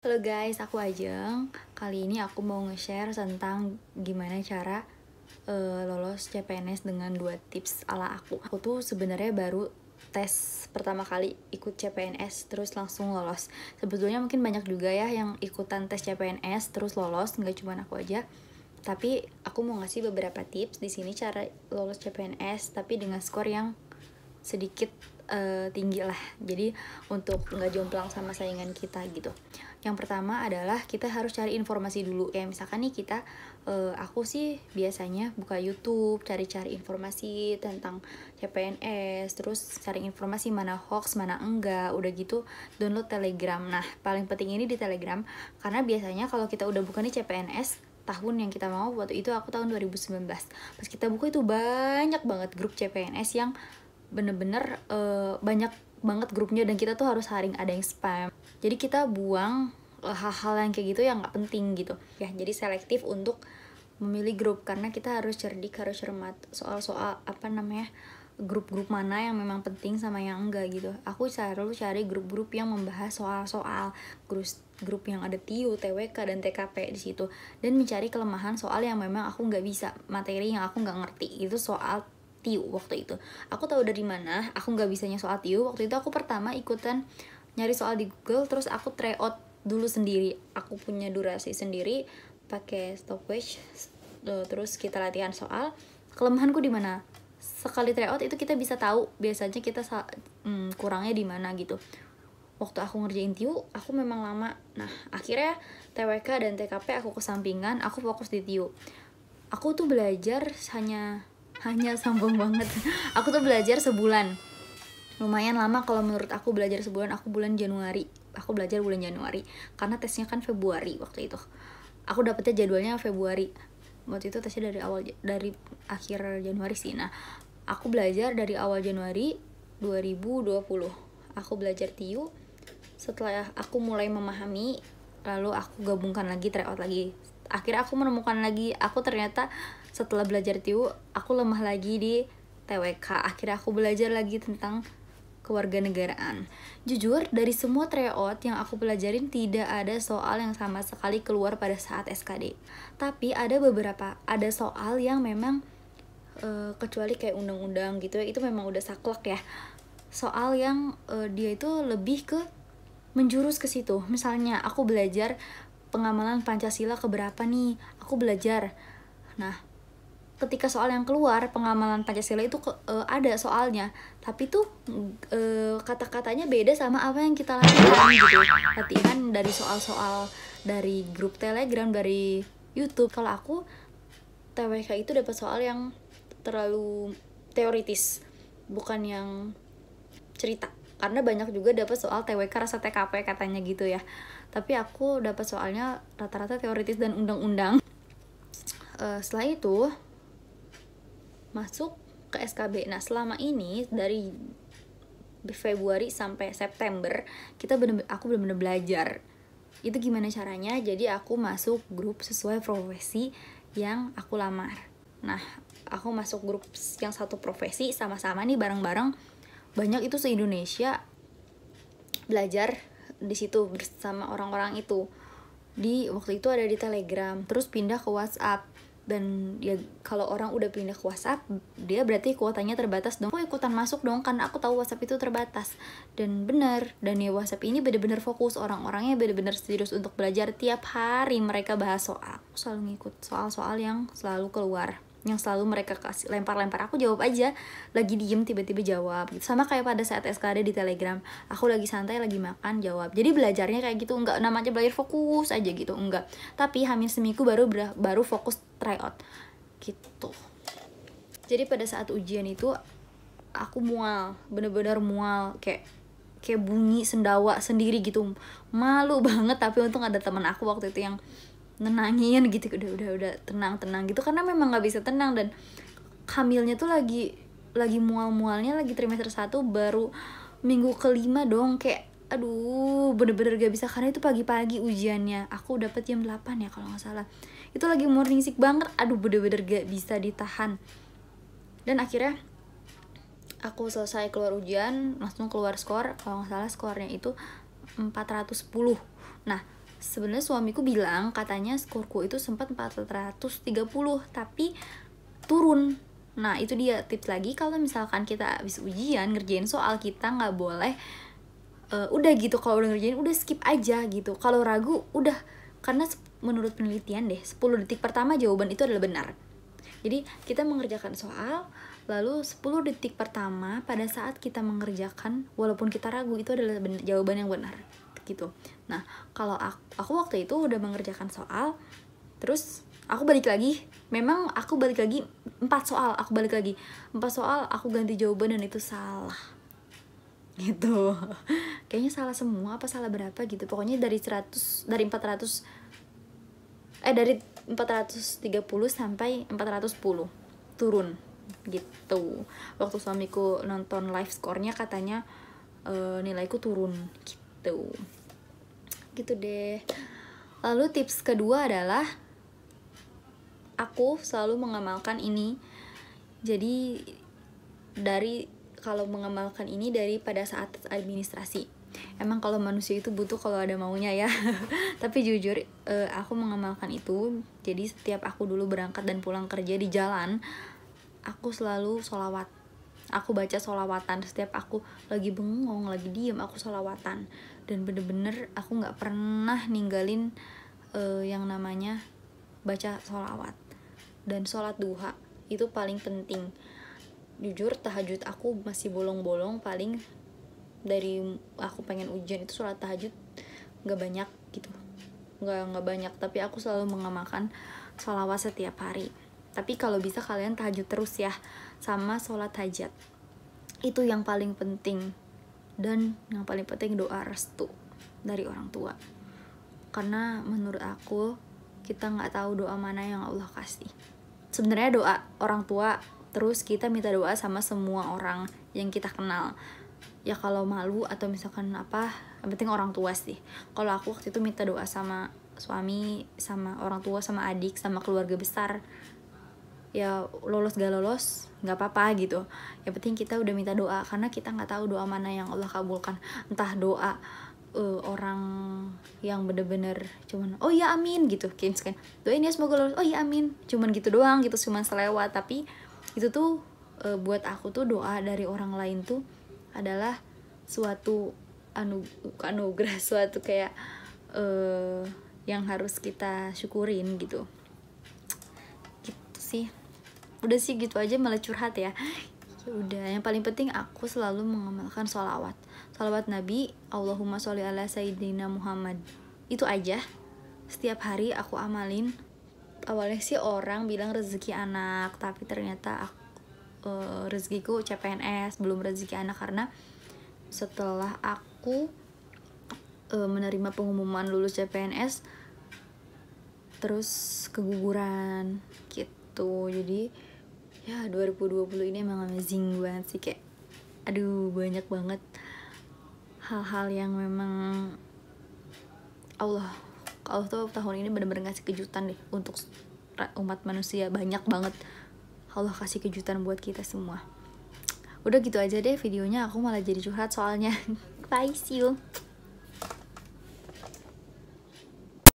Halo guys, aku Ajeng. Kali ini aku mau nge-share tentang gimana cara lolos CPNS dengan 2 tips ala aku. Aku tuh sebenarnya baru tes pertama kali ikut CPNS terus langsung lolos. Sebetulnya mungkin banyak juga ya yang ikutan tes CPNS terus lolos, nggak cuma aku aja. Tapi aku mau ngasih beberapa tips di sini cara lolos CPNS tapi dengan skor yang sedikit tinggi lah, jadi untuk nggak jomplang sama saingan kita gitu. Yang pertama adalah kita harus cari informasi dulu, kayak misalkan nih kita aku sih biasanya buka YouTube, cari-cari informasi tentang CPNS, terus cari informasi mana hoax mana enggak, udah gitu download Telegram. Nah paling penting ini di Telegram, karena biasanya kalau kita udah buka nih CPNS tahun yang kita mau, waktu itu aku tahun 2019, pas kita buka itu banyak banget grup CPNS yang bener-bener banyak banget grupnya, dan kita tuh harus saring, ada yang spam, jadi kita buang hal-hal yang kayak gitu yang nggak penting gitu ya. Jadi selektif untuk memilih grup, karena kita harus cerdik, harus cermat soal-soal grup-grup mana yang memang penting sama yang enggak gitu. Aku selalu cari grup-grup yang membahas soal-soal grup yang ada TIU, TWK, dan TKP di situ, dan mencari kelemahan soal yang memang aku nggak bisa, materi yang aku nggak ngerti itu soal TIU. Waktu itu aku tahu dari mana aku nggak bisanya soal TIU. Waktu itu aku pertama ikutan nyari soal di Google, terus aku try out dulu sendiri, aku punya durasi sendiri pakai stopwatch, terus kita latihan soal. Kelemahanku di mana? Sekali try out itu kita bisa tahu biasanya kita kurangnya di mana gitu. Waktu aku ngerjain TIU aku memang lama. Nah akhirnya TWK dan TKP aku kesampingan, aku fokus di TIU. Aku tuh belajar hanya sombong banget. Aku tuh belajar sebulan, lumayan lama kalau menurut aku belajar sebulan. Aku belajar bulan Januari karena tesnya kan Februari. Waktu itu aku dapetnya jadwalnya Februari, waktu itu tesnya dari akhir Januari sih. Nah aku belajar dari awal Januari 2020 aku belajar TIU. Setelah aku mulai memahami, lalu aku gabungkan lagi, tryout lagi. Akhirnya aku menemukan lagi, aku ternyata setelah belajar TIU aku lemah lagi di TWK. Akhirnya aku belajar lagi tentang kewarganegaraan. Jujur dari semua tryout yang aku pelajarin tidak ada soal yang sama sekali keluar pada saat SKD. Tapi ada soal yang memang kecuali kayak undang-undang gitu ya, itu memang udah saklek ya. Soal yang dia itu lebih ke menjurus ke situ. Misalnya aku belajar pengamalan Pancasila keberapa nih, aku belajar. Nah ketika soal yang keluar pengamalan Pancasila itu ada soalnya, tapi tuh kata-katanya beda sama apa yang kita latihan gitu. Latihan dari soal-soal dari grup Telegram, dari YouTube. Kalau aku TWK itu dapat soal yang terlalu teoritis, bukan yang cerita, karena banyak juga dapat soal TWK rasa TKP katanya gitu ya. Tapi aku dapat soalnya rata-rata teoritis dan undang-undang. Setelah itu masuk ke SKB. Nah selama ini dari Februari sampai September aku benar-benar belajar. Itu gimana caranya? Jadi aku masuk grup sesuai profesi yang aku lamar. Nah aku masuk grup yang satu profesi, sama-sama nih bareng-bareng, banyak itu se-Indonesia belajar di situ bersama orang-orang itu. Waktu itu ada di Telegram, terus pindah ke WhatsApp. Dan ya kalau orang udah pindah ke WhatsApp, dia berarti kuotanya terbatas dong. Aku ikutan masuk dong, karena aku tahu WhatsApp itu terbatas. Dan bener, dan ya WhatsApp ini bener-bener fokus, orang-orangnya bener-bener serius untuk belajar. Tiap hari mereka bahas soal. Aku selalu ngikut soal-soal yang selalu keluar, yang selalu mereka kasih lempar-lempar, aku jawab aja. Lagi diem tiba-tiba jawab gitu. Sama kayak pada saat SKD di Telegram, aku lagi santai, lagi makan, jawab. Jadi belajarnya kayak gitu, enggak namanya belajar fokus aja gitu, enggak. Tapi hampir seminggu baru fokus tryout gitu. Jadi pada saat ujian itu aku mual, bener-bener mual, kayak bunyi sendawa sendiri gitu, malu banget. Tapi untung ada teman aku waktu itu yang nenangin gitu, udah tenang gitu, karena memang nggak bisa tenang. Dan hamilnya tuh lagi mual-mualnya, lagi trimester 1, baru minggu kelima dong, kayak aduh bener-bener gak bisa, karena itu pagi-pagi ujiannya. Aku dapet jam 8 ya kalau nggak salah, itu lagi morning sick banget. Aduh bener-bener gak bisa ditahan. Dan akhirnya aku selesai keluar ujian, langsung keluar skor. Kalau nggak salah skornya itu 410. Nah sebenarnya suamiku bilang katanya skorku itu sempat 430 tapi turun. Nah itu dia tips lagi, kalau misalkan kita habis ujian ngerjain soal, kita nggak boleh udah gitu, kalau udah ngerjain udah skip aja gitu. Kalau ragu udah, karena menurut penelitian deh 10 detik pertama jawaban itu adalah benar. Jadi kita mengerjakan soal, lalu 10 detik pertama pada saat kita mengerjakan walaupun kita ragu itu adalah jawaban yang benar gitu. Nah kalau aku waktu itu udah mengerjakan soal, terus aku balik lagi, memang aku balik lagi 4 soal, aku ganti jawaban dan itu salah gitu. Kayaknya salah semua apa salah berapa gitu, pokoknya dari 430 sampai 410 turun gitu. Waktu suamiku nonton live skornya katanya nilaiku turun gitu deh. Lalu tips kedua adalah aku selalu mengamalkan ini. Jadi kalau mengamalkan ini dari pada saat administrasi. Emang kalau manusia itu butuh kalau ada maunya ya. Tapi jujur aku mengamalkan itu. Jadi setiap aku dulu berangkat dan pulang kerja di jalan, aku selalu sholawat. Aku baca sholawatan. Setiap aku lagi bengong, lagi diem, aku sholawatan. Dan bener-bener aku gak pernah ninggalin yang namanya baca sholawat. Dan sholat duha itu paling penting. Jujur tahajud aku masih bolong-bolong, paling dari aku pengen ujian itu sholat tahajud gak banyak gitu, gak banyak, tapi aku selalu mengamalkan sholawat setiap hari. Tapi kalau bisa kalian tahajud terus ya, sama sholat hajat, itu yang paling penting. Dan yang paling penting doa restu dari orang tua, karena menurut aku kita nggak tahu doa mana yang Allah kasih. Sebenarnya doa orang tua, terus kita minta doa sama semua orang yang kita kenal ya. Kalau malu atau misalkan apa, yang penting orang tua sih. Kalau aku waktu itu minta doa sama suami, sama orang tua, sama adik, sama keluarga besar, ya lolos gak lolos nggak apa-apa gitu. Yang penting kita udah minta doa, karena kita nggak tahu doa mana yang Allah kabulkan. Entah doa orang yang bener-bener cuman oh ya amin gitu, kan doain ya semoga lolos, oh ya amin, cuman gitu doang gitu, cuman selewat. Tapi itu tuh buat aku tuh doa dari orang lain tuh adalah suatu anugerah, suatu kayak yang harus kita syukurin gitu sih. Udah sih gitu aja, malah curhat ya. Udah, yang paling penting aku selalu mengamalkan sholawat Nabi, Allahumma sholli ala sayyidina Muhammad. Itu aja setiap hari aku amalin. Awalnya sih orang bilang rezeki anak, tapi ternyata rezekiku CPNS, belum rezeki anak. Karena setelah aku menerima pengumuman lulus CPNS, terus keguguran gitu. Jadi ya 2020 ini emang amazing banget sih, kayak aduh banyak banget hal-hal yang memang Allah tuh tahun ini benar-benar ngasih kejutan deh untuk umat manusia. Banyak banget Allah kasih kejutan buat kita semua. Udah gitu aja deh videonya, aku malah jadi curhat soalnya. Bye, see you.